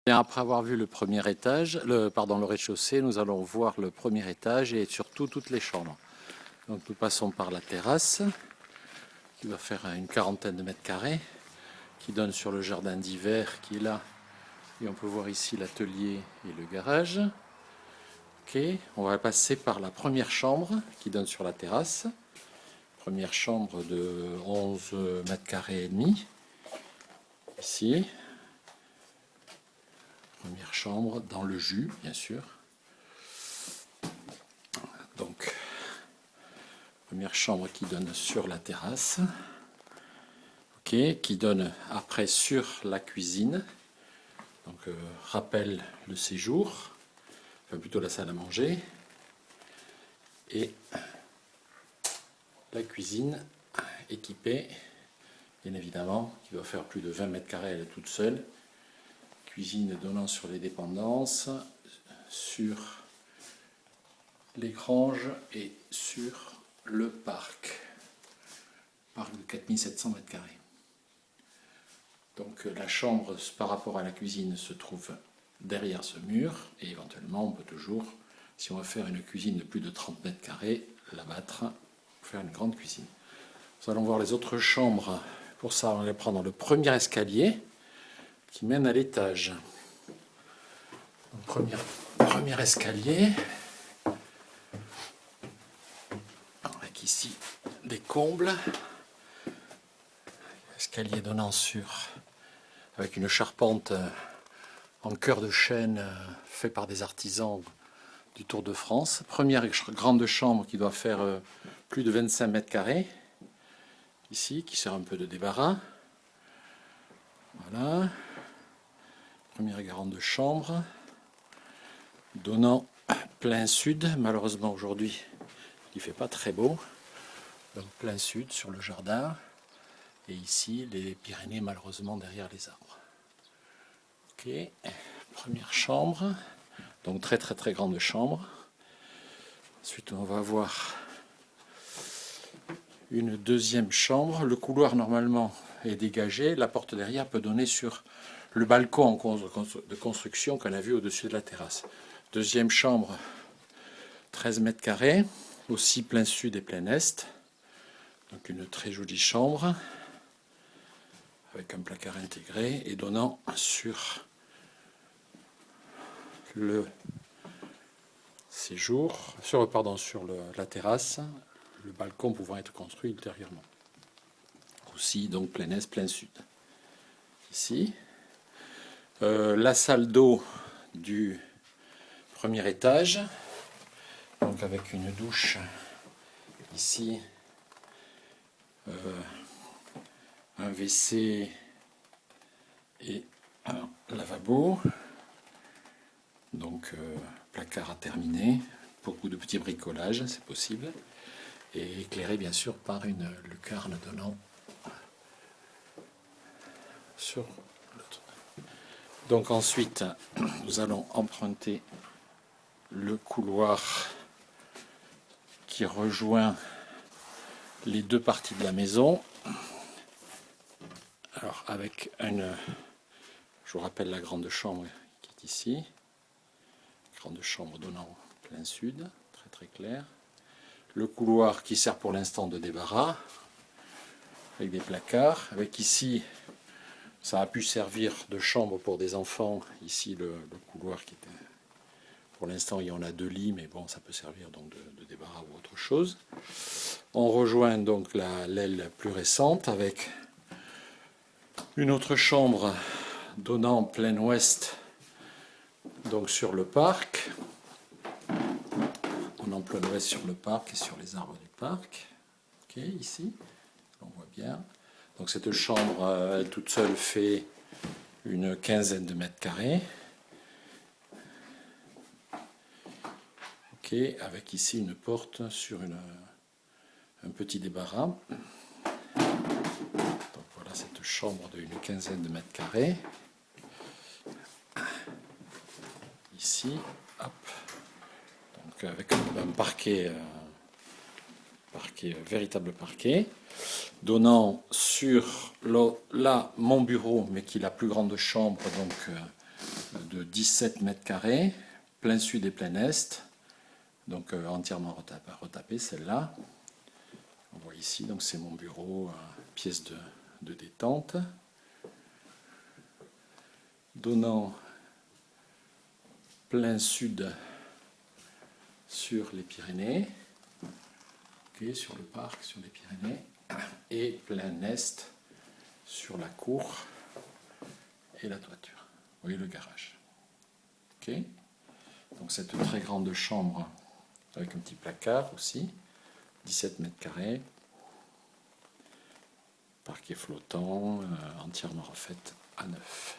Et après avoir vu le premier étage, le rez-de-chaussée, nous allons voir le premier étage et surtout toutes les chambres. Donc nous passons par la terrasse, qui va faire une quarantaine de mètres carrés, qui donne sur le jardin d'hiver qui est là. Et on peut voir ici l'atelier et le garage. Ok, on va passer par la première chambre qui donne sur la terrasse. Première chambre de 11 mètres carrés et demi. Ici. Première chambre dans le jus, bien sûr. Donc, première chambre qui donne sur la terrasse. Ok, qui donne après sur la cuisine. Donc, rappelle le séjour. Enfin, plutôt la salle à manger. Et la cuisine équipée, bien évidemment, qui doit faire plus de 20 mètres carrés, elle est toute seule. Cuisine donnant sur les dépendances, sur les granges et sur le parc. Parc de 4700 mètres carrés. Donc la chambre par rapport à la cuisine se trouve derrière ce mur et éventuellement on peut toujours, si on va faire une cuisine de plus de 30 mètres carrés, l'abattre pour faire une grande cuisine. Nous allons voir les autres chambres. Pour ça, on va prendre le premier escalier qui mène à l'étage. Premier escalier. Avec ici des combles. Escalier donnant sur, avec une charpente en cœur de chêne fait par des artisans du Tour de France. Première grande chambre qui doit faire plus de 25 mètres carrés. Ici, qui sert un peu de débarras. Voilà. Première grande chambre. Donnant plein sud. Malheureusement aujourd'hui, il ne fait pas très beau. Donc plein sud sur le jardin. Et ici, les Pyrénées, malheureusement, derrière les arbres. Ok. Première chambre. Donc très très très grande chambre. Ensuite, on va voir une deuxième chambre. Le couloir, normalement, est dégagé. La porte derrière peut donner sur le balcon de construction qu'on a vu au-dessus de la terrasse. Deuxième chambre, 13 mètres carrés. Aussi plein sud et plein est. Donc une très jolie chambre. Avec un placard intégré et donnant sur le séjour, sur la terrasse, le balcon pouvant être construit ultérieurement. Aussi, donc plein est, plein sud. Ici, la salle d'eau du premier étage, donc avec une douche ici, un WC et un lavabo. Donc placard à terminer, beaucoup de petits bricolages, c'est possible, et éclairé bien sûr par une lucarne donnant sur l'autre. Donc ensuite, nous allons emprunter le couloir qui rejoint les deux parties de la maison. Alors avec je vous rappelle la grande chambre qui est ici. Grande chambre donnant plein sud, très très clair. Le couloir qui sert pour l'instant de débarras, avec des placards. Avec ici, ça a pu servir de chambre pour des enfants. Ici, le couloir qui était... Pour l'instant, il y en a 2 lits, mais bon, ça peut servir donc de débarras ou autre chose. On rejoint donc l'aile plus récente avec une autre chambre donnant plein ouest, donc sur le parc. On en plein ouest sur le parc et sur les arbres du parc. Ok, ici, on voit bien. Donc cette chambre, elle toute seule, fait une quinzaine de mètres carrés. Ok, avec ici une porte sur un petit débarras. Donc voilà cette chambre d'une quinzaine de mètres carrés. Ici, hop. Donc avec un parquet, véritable parquet, donnant sur là mon bureau, mais qui est la plus grande chambre, donc de 17 mètres carrés, plein sud et plein est, donc entièrement retapée celle-là. On voit ici, donc c'est mon bureau, pièce de détente, donnant plein sud sur les Pyrénées, okay, sur le parc, sur les Pyrénées, et plein est sur la cour et la toiture. Vous voyez le garage. Okay. Donc cette très grande chambre avec un petit placard aussi, 17 mètres carrés, parquet flottant, entièrement refaite à neuf.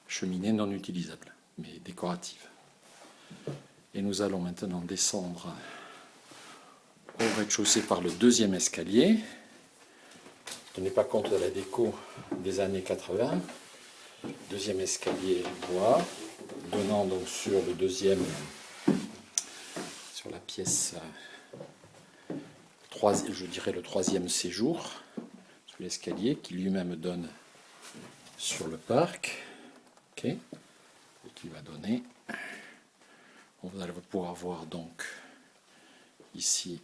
Cheminée non utilisable, mais décorative. Et nous allons maintenant descendre au rez-de-chaussée par le deuxième escalier. Tenez pas compte de la déco des années 80. Deuxième escalier bois, donnant donc sur le deuxième, sur la pièce, je dirais le troisième séjour, sur l'escalier qui lui-même donne sur le parc, okay, et qui va donner. Vous allez pouvoir voir donc ici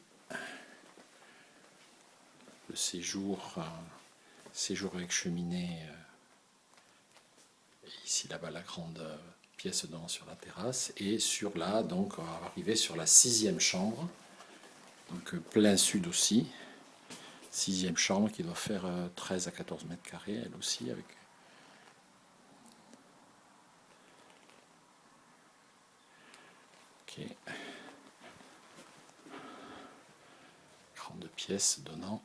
le séjour avec cheminée. Ici là-bas la grande pièce donnant sur la terrasse, et sur là donc on va arriver sur la 6e chambre, donc plein sud aussi, 6e chambre qui doit faire 13 à 14 mètres carrés elle aussi, avec okay. Grande pièce donnant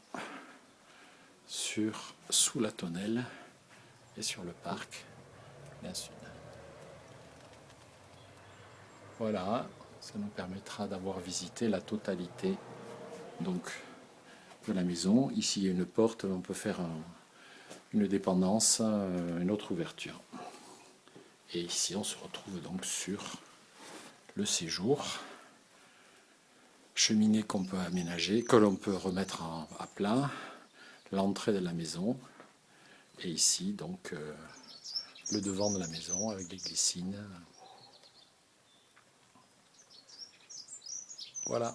sous la tonnelle et sur le parc bien sud. Voilà, ça nous permettra d'avoir visité la totalité donc de la maison. Ici il y a une porte, on peut faire une dépendance, une autre ouverture. Et ici on se retrouve donc sur le séjour. Cheminée qu'on peut aménager, que l'on peut remettre à plat, l'entrée de la maison, et ici donc le devant de la maison avec les glycines. Voilà.